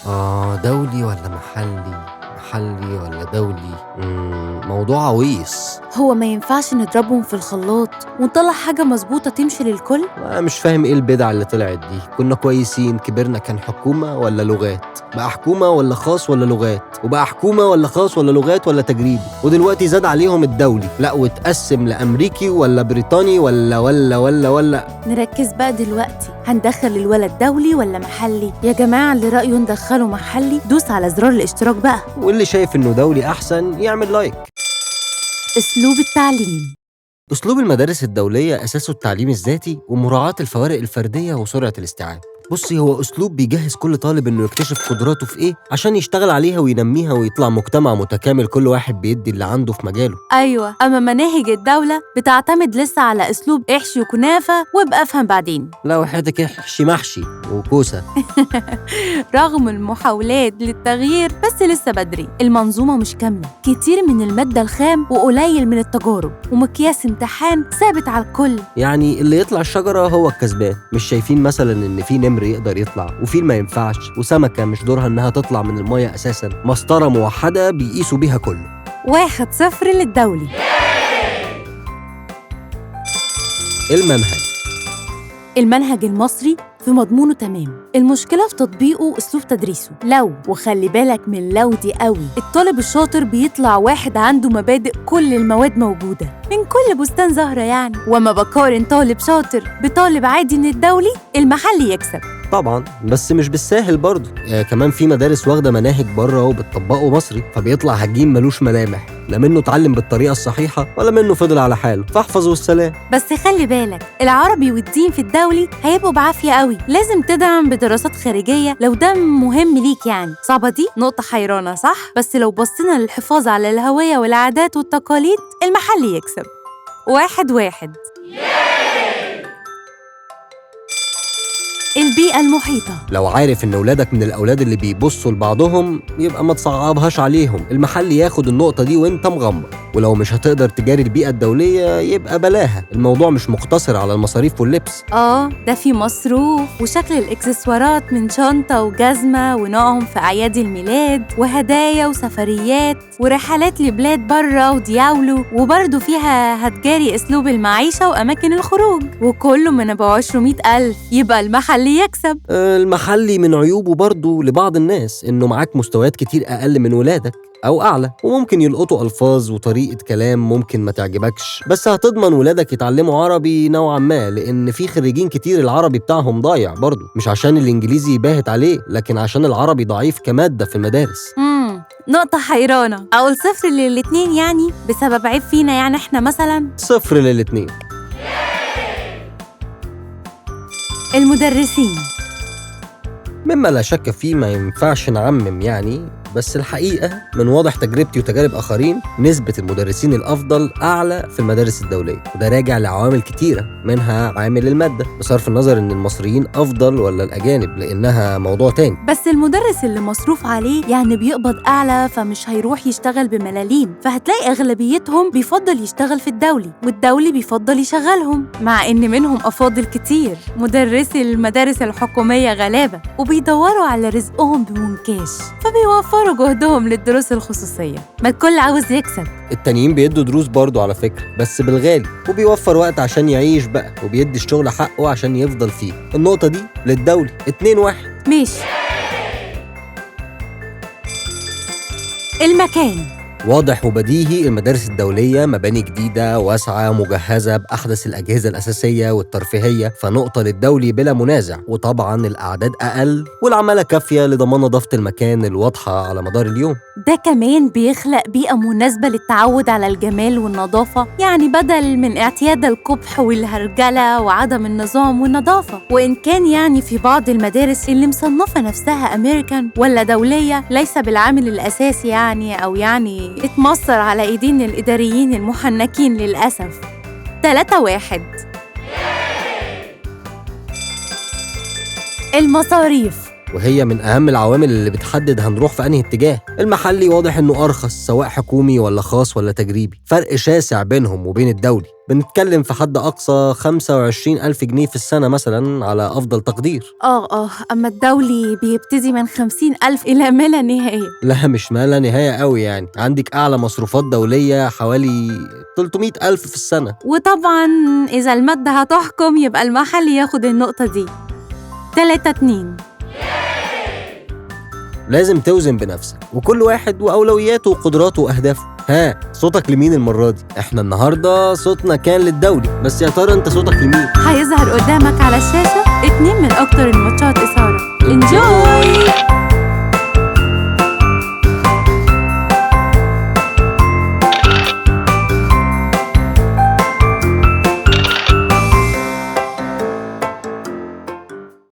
دولي ولا محلي؟ محلي ولا دولي؟ موضوع عويص. هو ما ينفعش نضربهم في الخلاط ونطلع حاجة مظبوطة تمشي للكل؟ أنا مش فاهم إيه البدع اللي طلعت دي. كنا كويسين، كبرنا كان حكومة ولا لغات، بقى حكومة ولا خاص ولا لغات، وبقى حكومة ولا خاص ولا لغات ولا تجريبي، ودلوقتي زاد عليهم الدولي. لا، واتقسم لأمريكي ولا بريطاني ولا. نركز بقى دلوقتي، هندخل الولد دولي ولا محلي؟ يا جماعة اللي رأيه ندخله محلي دوس على زرار الاشتراك بقى. واللي شايف إنه دولي أحسن يعمل لايك. أسلوب التعليم. أسلوب المدارس الدولية أساسه التعليم الذاتي ومراعاة الفوارق الفردية وسرعة الاستيعاب. بصي، هو أسلوب بيجهز كل طالب إنه يكتشف قدراته في إيه عشان يشتغل عليها وينميها ويطلع مجتمع متكامل، كل واحد بيدي اللي عنده في مجاله. أيوة، أما مناهج الدولة بتعتمد لسه على أسلوب احشي وكنافة وابقى أفهم بعدين. لا، وحياتك احشي محشي وكوسة. رغم المحاولات للتغيير بس لسه بدري، المنظومة مش كاملة، كتير من المادة الخام وقليل من التجارب، ومقياس امتحان ثابت على الكل. يعني اللي يطلع الشجرة هو الكسبان. مش شايفين مثلا إن في نمر يقدر يطلع وفيل ما ينفعش، وسمكة مش دورها إنها تطلع من المية أساسا؟ مسطرة موحدة بيقيسوا بيها كله. 1-0 للدولي. المنهج المصري في مضمونه تمام، المشكلة في تطبيقه وأسلوب تدريسه. وخلي بالك من دي قوي، الطالب الشاطر بيطلع واحد عنده مبادئ كل المواد موجودة من كل بستان زهرة يعني. وما بقارن طالب شاطر بطالب عادي من الدولي، المحلي يكسب طبعا، بس مش بالساهل برضه. كمان في مدارس واخدة مناهج بره وبتطبقه مصري، فبيطلع هجين ملوش ملامح، لا منه اتعلم بالطريقة الصحيحة ولا منه فضل على حاله، فاحفظ والسلام. بس خلي بالك، العربي والدين في الدولي هيبقوا بعافية قوي، لازم تدعم بدراسات خارجية لو ده مهم ليك يعني. صعبة دي نقطة حيرانة صح؟ بس لو بصينا للحفاظ على الهوية والعادات والتقاليد، المحلي يكسب. 1-1. البيئة المحيطة. لو عارف إن ولادك من الأولاد اللي بيبصوا لبعضهم، يبقى ما تصعبهاش عليهم، المحلي ياخد النقطة دي وإنت مغمض. ولو مش هتقدر تجاري البيئة الدولية، يبقى بلاها. الموضوع مش مقتصر على المصاريف واللبس. ده في مصروف وشكل الإكسسوارات من شنطة وجزمة ونوعهم في أعياد الميلاد وهدايا وسفريات ورحلات لبلاد برا ودياولو، وبرضو فيها هتجاري أسلوب المعيشة وأماكن الخروج، وكله من أبو 200,000. يبقى المحلي يكسب. المحلي من عيوبه برضو لبعض الناس إنه معاك مستويات كتير أقل من ولادك أو أعلى، وممكن يلقطوا ألفاظ وطريقة كلام ممكن ما تعجبكش، بس هتضمن ولادك يتعلموا عربي نوعا ما، لأن في خريجين كتير العربي بتاعهم ضايع برضو، مش عشان الإنجليزي باهت عليه، لكن عشان العربي ضعيف كمادة في المدارس. نقطة حيرانة. أقول 0 للاتنين يعني بسبب عيب فينا يعني إحنا مثلا. 0 للاتنين. المدرسين. مما لا شك فيه، ما ينفعش نعمم يعني، بس الحقيقة من واضح تجربتي وتجارب آخرين، نسبة المدرسين الأفضل أعلى في المدارس الدولية، وده راجع لعوامل كتيرة، منها عامل المادة، بصرف النظر إن المصريين أفضل ولا الأجانب لأنها موضوع تاني. بس المدرس اللي مصروف عليه يعني بيقبض أعلى، فمش هيروح يشتغل بملاليم، فهتلاقي أغلبيتهم بيفضل يشتغل في الدولي، والدولي بيفضل يشغلهم، مع إن منهم أفاضل كتير. مدرسي المدارس الحكومية غلابة وبيدوروا على رزقهم بمنكاش، فبيوفروا جهدهم للدروس الخصوصية. ما الكل عاوز يكسب. التانيين بيدوا دروس برضو على فكرة، بس بالغالي، وبيوفر وقت عشان يعيش بقى، وبيدي الشغل حقه عشان يفضل فيه. النقطة دي للدولي. 2-1. ماشي. المكان. واضح وبديهي، المدارس الدولية مباني جديدة واسعة مجهزة بأحدث الأجهزة الأساسية والترفيهية، فنقطة للدولي بلا منازع. وطبعا الأعداد أقل والعمالة كافية لضمان نظافة المكان الواضحة على مدار اليوم. ده كمان بيخلق بيئة مناسبة للتعود على الجمال والنظافة، يعني بدل من اعتياد القبح والهرجلة وعدم النظام والنظافة. وإن كان يعني في بعض المدارس اللي مصنفة نفسها أمريكان ولا دولية، ليس بالعامل الأساسي يعني، أو يعني اتمصر على إيدين الإداريين المحنكين للأسف. 3-1. المصاريف. وهي من أهم العوامل اللي بتحدد هنروح في أنهي اتجاه. المحلي واضح إنه أرخص سواء حكومي ولا خاص ولا تجريبي، فرق شاسع بينهم وبين الدولي. بنتكلم في حد أقصى 25,000 جنيه في السنة مثلا على أفضل تقدير. أما الدولي بيبتدي من 50,000 إلى ما لا نهاية. لا مش ما لا نهاية قوي يعني، عندك أعلى مصروفات دولية حوالي 300,000 في السنة. وطبعاً إذا المادة هتحكم يبقى المحلي ياخد النقطة دي. 3-2. لازم توزن بنفسك، وكل واحد وأولوياته وقدراته وأهدافه. صوتك لمين المرة دي؟ احنا النهاردة صوتنا كان للدولي، بس يا ترى انت صوتك لمين؟ هيظهر قدامك على الشاشة 2 من أكتر الماتشات إثارة. انجوي!